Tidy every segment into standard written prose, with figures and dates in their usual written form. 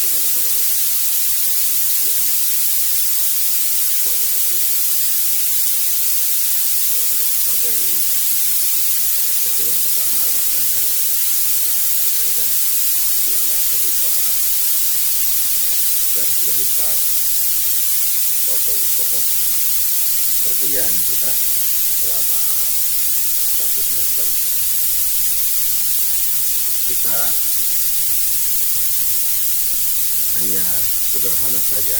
tentunya metodologi penelitian yang kualitatif. Sebagai ketua bersama, maka yang akan saya sampaikan adalah berupa garis-garis besar atau pokok-pokok perkuliahan kita selama satu semester. Kita hanya sederhana saja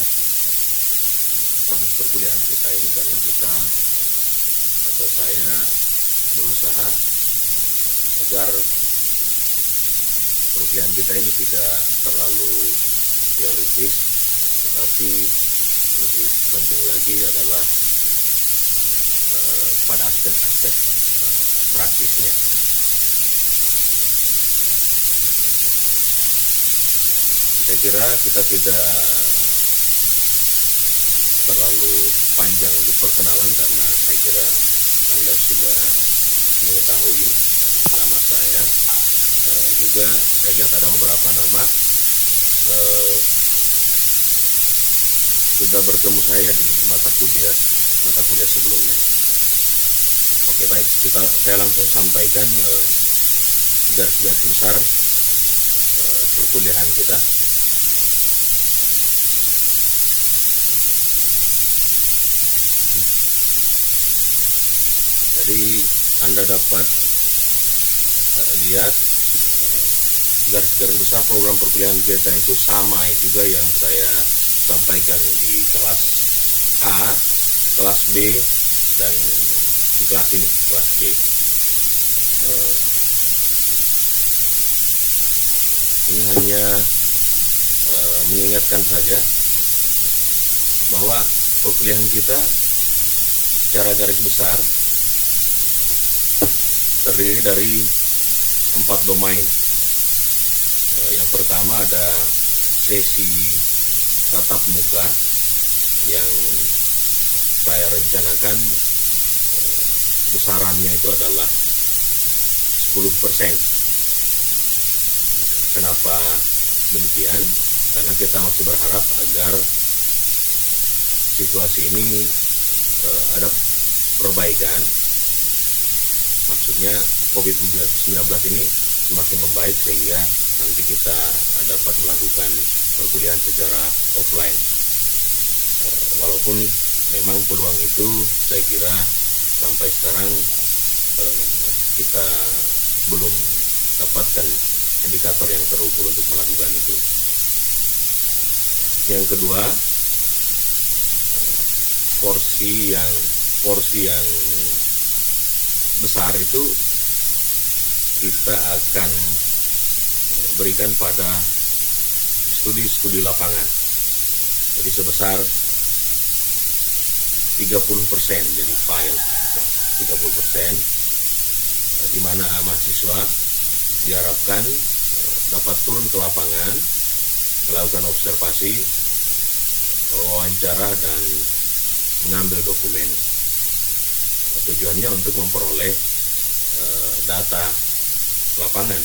proses perkuliahan kita ini, karena kita atau saya berusaha agar perkuliahan kita ini tidak terlalu teoritis, tetapi lebih penting lagi adalah pada aspek-aspek praktisnya. Saya kira kita tidak terlalu panjang untuk perkenalan, karena saya kira Anda sudah mengetahui nama saya. Juga saya lihat ada beberapa nama sudah bertemu saya di mata kuliah sebelumnya. Oke, baik, saya langsung sampaikan garis-garis besar perkuliahan kita. Jadi Anda dapat lihat garis-garis besar program perkuliahan kita itu sama juga yang saya sampaikan di kelas A, kelas B, dan di kelas ini, kelas C. Ini hanya mengingatkan saja bahwa perkuliahan kita secara garis besar terdiri dari 4 domain. Yang pertama ada sesi tatap muka yang saya rencanakan besarannya itu adalah 10%. Kenapa demikian? Karena kita masih berharap agar situasi ini ada perbaikan. Maksudnya COVID-19 ini semakin membaik sehingga nanti kita dapat melakukan perkuliahan secara offline. Walaupun memang peluang itu saya kira sampai sekarang kita belum dapatkan indikator yang terukur untuk melakukan itu. Yang kedua, porsi yang besar itu kita akan berikan pada studi lapangan. Jadi sebesar 30%, jadi file 30%, di mana mahasiswa diharapkan dapat turun ke lapangan, melakukan observasi, wawancara, dan mengambil dokumen. Tujuannya untuk memperoleh data lapangan,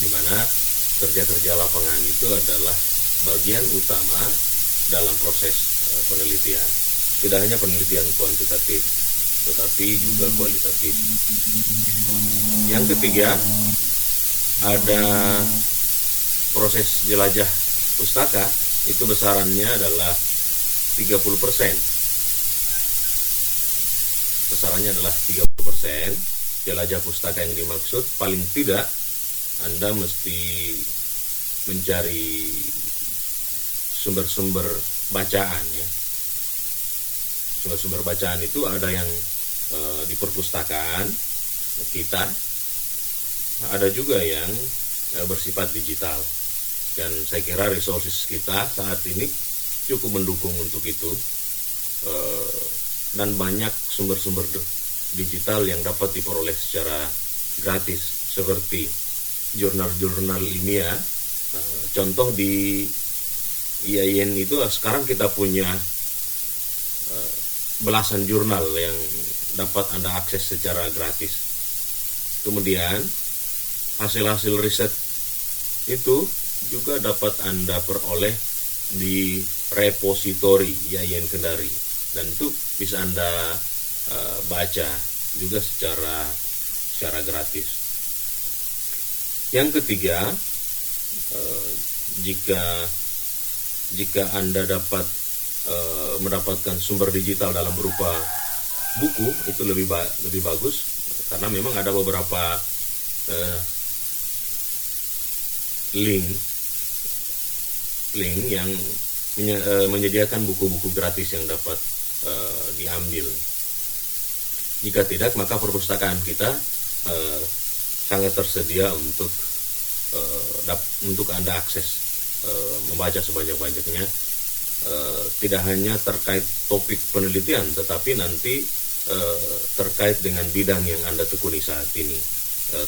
di mana kerja-kerja lapangan itu adalah bagian utama dalam proses penelitian. Tidak hanya penelitian kuantitatif, tetapi juga kualitatif. Yang ketiga, ada proses jelajah pustaka, itu besarannya adalah 30%. Besarannya adalah 30%. Jelajah pustaka yang dimaksud paling tidak Anda mesti mencari sumber-sumber bacaan, ya. Sumber-sumber bacaan itu ada yang di perpustakaan kita, ada juga yang bersifat digital, dan saya kira resources kita saat ini cukup mendukung untuk itu, dan banyak sumber-sumber digital yang dapat diperoleh secara gratis, seperti jurnal-jurnal ilmiah. Contoh di IAIN itu sekarang kita punya belasan jurnal yang dapat Anda akses secara gratis. Kemudian hasil-hasil riset itu juga dapat Anda peroleh di repositori Yayan Kendari, dan itu bisa Anda baca juga secara gratis. Yang ketiga, jika Anda dapat mendapatkan sumber digital dalam berupa buku, itu lebih bagus, karena memang ada beberapa link yang menyediakan buku-buku gratis yang dapat diambil. Jika tidak, maka perpustakaan kita sangat tersedia untuk Anda akses, membaca sebanyak-banyaknya, tidak hanya terkait topik penelitian, tetapi nanti terkait dengan bidang yang Anda tekuni saat ini,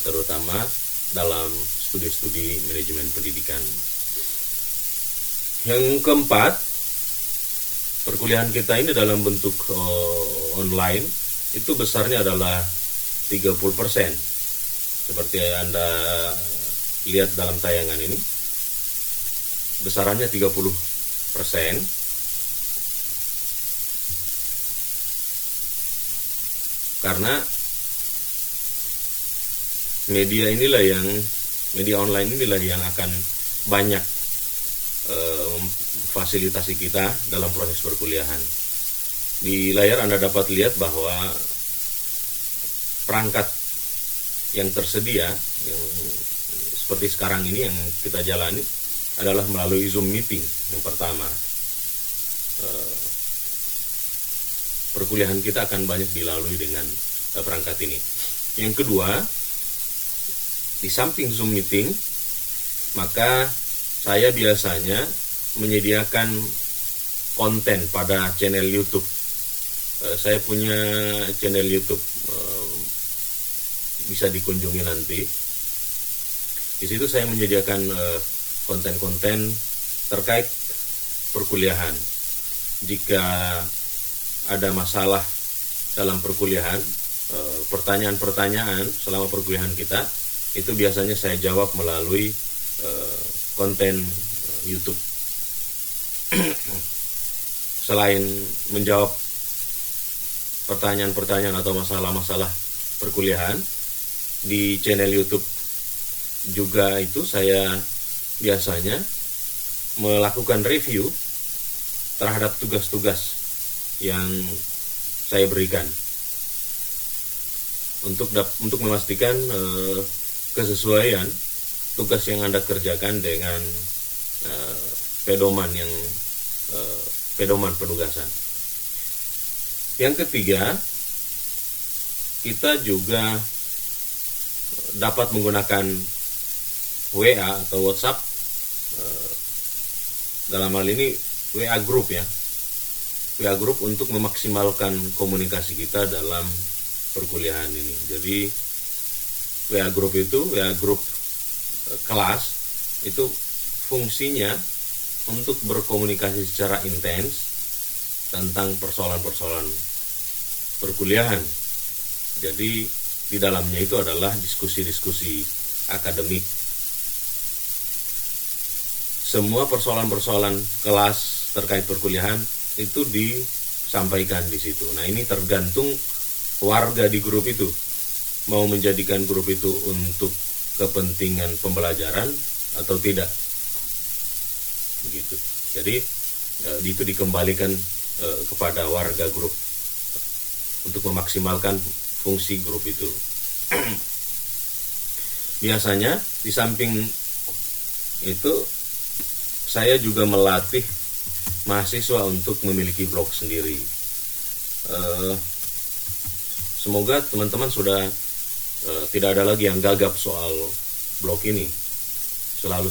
terutama dalam studi-studi manajemen pendidikan. Yang keempat, perkuliahan kita ini dalam bentuk online, itu besarnya adalah 30%. Seperti Anda lihat dalam tayangan ini, besarannya 30%. Karena media online inilah yang akan banyak fasilitasi kita dalam proses perkuliahan. Di layar Anda dapat lihat bahwa perangkat yang tersedia, yang seperti sekarang ini yang kita jalani, adalah melalui Zoom meeting. Yang pertama, perkuliahan kita akan banyak dilalui dengan perangkat ini. Yang kedua, di samping Zoom meeting, maka saya biasanya menyediakan konten pada channel YouTube. Saya punya channel YouTube, bisa dikunjungi nanti. Di situ saya menyediakan konten-konten terkait perkuliahan. Jika ada masalah dalam perkuliahan, pertanyaan-pertanyaan selama perkuliahan kita, itu biasanya saya jawab melalui konten YouTube. Selain menjawab pertanyaan-pertanyaan atau masalah-masalah perkuliahan di channel YouTube juga, itu saya biasanya melakukan review terhadap tugas-tugas yang saya berikan untuk memastikan kesesuaian tugas yang Anda kerjakan dengan pedoman penugasan. Yang ketiga, kita juga dapat menggunakan WA atau WhatsApp, dalam hal ini WA Group ya, WA Group untuk memaksimalkan komunikasi kita dalam perkuliahan ini. Jadi WA Group kelas itu fungsinya untuk berkomunikasi secara intens tentang persoalan-persoalan perkuliahan. Jadi di dalamnya itu adalah diskusi-diskusi akademik. Semua persoalan-persoalan kelas terkait perkuliahan itu disampaikan di situ. Nah, ini tergantung warga di grup itu mau menjadikan grup itu untuk kepentingan pembelajaran atau tidak. Begitu. Jadi itu dikembalikan kepada warga grup untuk memaksimalkan fungsi grup itu. Biasanya di samping itu saya juga melatih mahasiswa untuk memiliki blog sendiri. Semoga teman-teman sudah tidak ada lagi yang gagap soal blog ini. Selalu